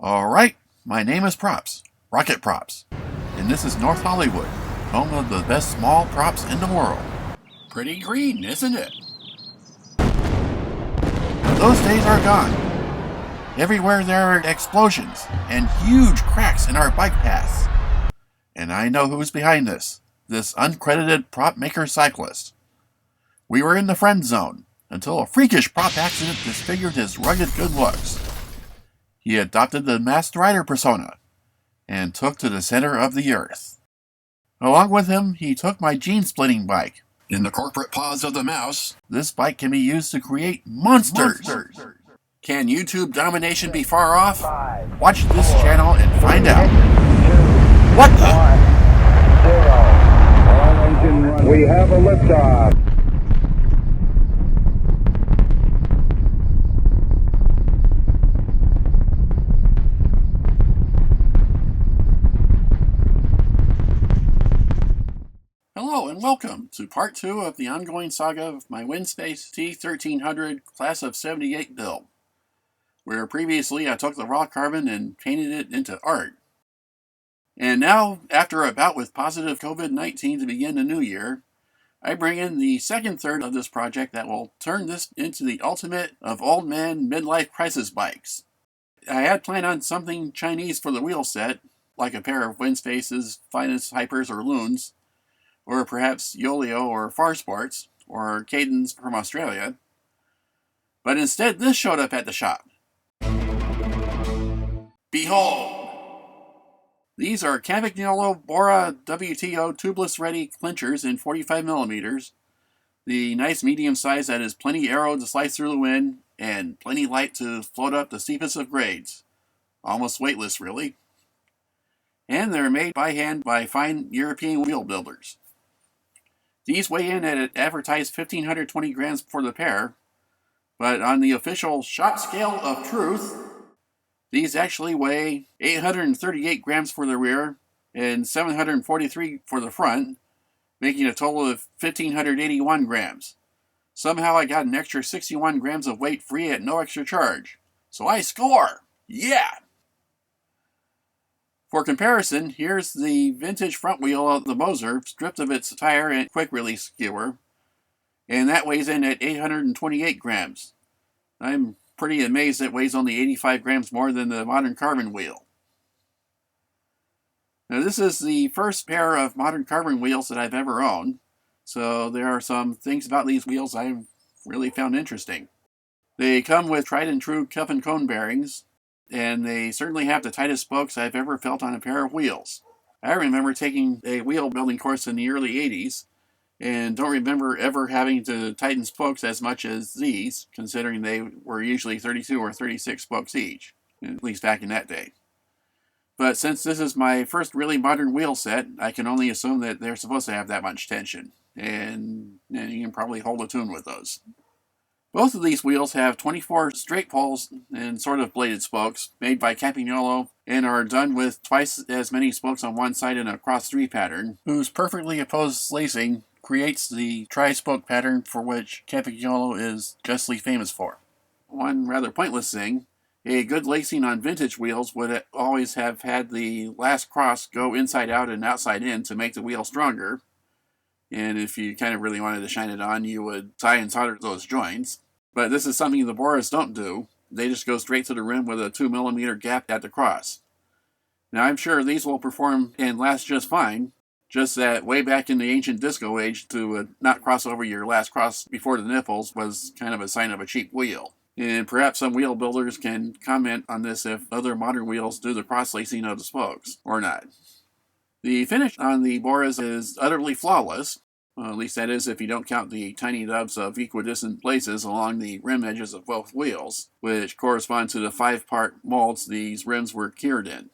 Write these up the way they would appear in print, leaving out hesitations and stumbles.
Alright, my name is Props, ROKIT Props, and this is North Hollywood, home of the best small props in the world. Pretty green, isn't it? But those days are gone. Everywhere there are explosions and huge cracks in our bike paths. And I know who's behind this uncredited prop maker cyclist. We were in the friend zone until a freakish prop accident disfigured his rugged good looks. He adopted the masked rider persona and took to the center of the earth. Along with him, he took my gene-splitting bike. In the corporate paws of the mouse, this bike can be used to create monsters. Can YouTube domination be far off? Watch this channel and find out. What the? We have a liftoff. Hello and welcome to part 2 of the ongoing saga of my Winspace T1300 class of 78 build, where previously I took the raw carbon and painted it into art. And now, after a bout with positive COVID-19 to begin the new year, I bring in the second third of this project that will turn this into the ultimate of old man midlife crisis bikes. I had planned on something Chinese for the wheel set, like a pair of Winspace's finest Hypers or Loons, or perhaps Yolio or Far Sports, or Cadence from Australia. But instead this showed up at the shop. Behold! These are Campagnolo Bora WTO tubeless ready clinchers in 45mm, the nice medium size that is plenty arrow to slice through the wind, and plenty light to float up the steepest of grades. Almost weightless, really. And they're made by hand by fine European wheel builders. These weigh in at an advertised 1,520 grams for the pair, but on the official shop scale of truth, these actually weigh 838 grams for the rear and 743 for the front, making a total of 1,581 grams. Somehow I got an extra 61 grams of weight free at no extra charge. So I score! Yeah! For comparison, here's the vintage front wheel of the Moser, stripped of its tire and quick-release skewer, and that weighs in at 828 grams. I'm pretty amazed it weighs only 85 grams more than the modern carbon wheel. Now this is the first pair of modern carbon wheels that I've ever owned, so there are some things about these wheels I've really found interesting. They come with tried and true cup and cone bearings, and they certainly have the tightest spokes I've ever felt on a pair of wheels. I remember taking a wheel building course in the early 80s, and don't remember ever having to tighten spokes as much as these, considering they were usually 32 or 36 spokes each, at least back in that day. But since this is my first really modern wheel set, I can only assume that they're supposed to have that much tension, and you can probably hold a tune with those. Both of these wheels have 24 straight poles and sort of bladed spokes made by Campagnolo and are done with twice as many spokes on one side in a cross-3 pattern, whose perfectly opposed lacing creates the tri-spoke pattern for which Campagnolo is justly famous for. One rather pointless thing, a good lacing on vintage wheels would always have had the last cross go inside out and outside in to make the wheel stronger, and if you kind of really wanted to shine it on, you would tie and solder those joints. But this is something the Boras don't do. They just go straight to the rim with a 2mm gap at the cross. Now I'm sure these will perform and last just fine, just that way back in the ancient disco age, to not cross over your last cross before the nipples was kind of a sign of a cheap wheel. And perhaps some wheel builders can comment on this if other modern wheels do the cross-lacing of the spokes, or not. The finish on the Boras is utterly flawless, well, at least that is if you don't count the tiny nubs of equidistant places along the rim edges of both wheels, which correspond to the 5-part molds these rims were cured in.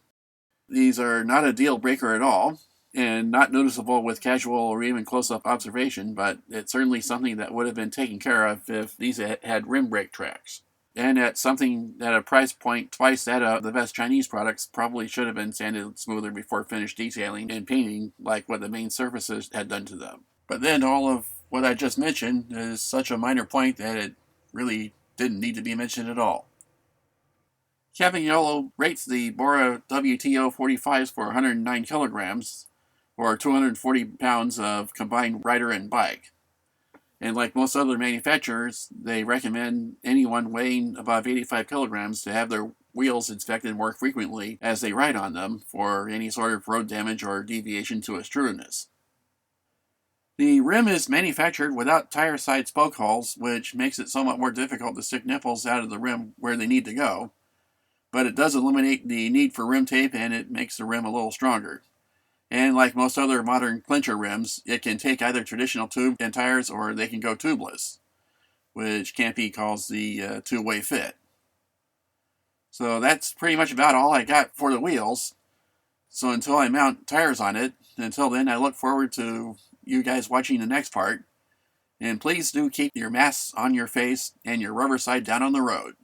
These are not a deal breaker at all, and not noticeable with casual or even close-up observation, but it's certainly something that would have been taken care of if these had rim brake tracks. And at something at a price point twice that of the best Chinese products, probably should have been sanded smoother before finished detailing and painting like what the main surfaces had done to them. But then all of what I just mentioned is such a minor point that it really didn't need to be mentioned at all. Campagnolo rates the Bora WTO 45s for 109 kilograms, or 240 pounds of combined rider and bike. And like most other manufacturers, they recommend anyone weighing above 85 kilograms to have their wheels inspected more frequently as they ride on them for any sort of road damage or deviation to its trueness. The rim is manufactured without tire side spoke holes, which makes it somewhat more difficult to stick nipples out of the rim where they need to go, but it does eliminate the need for rim tape and it makes the rim a little stronger. And like most other modern clincher rims, it can take either traditional tube and tires or they can go tubeless, which Campy calls the two-way fit. So that's pretty much about all I got for the wheels. So until I mount tires on it, until then I look forward to you guys watching the next part. And please do keep your masks on your face and your rubber side down on the road.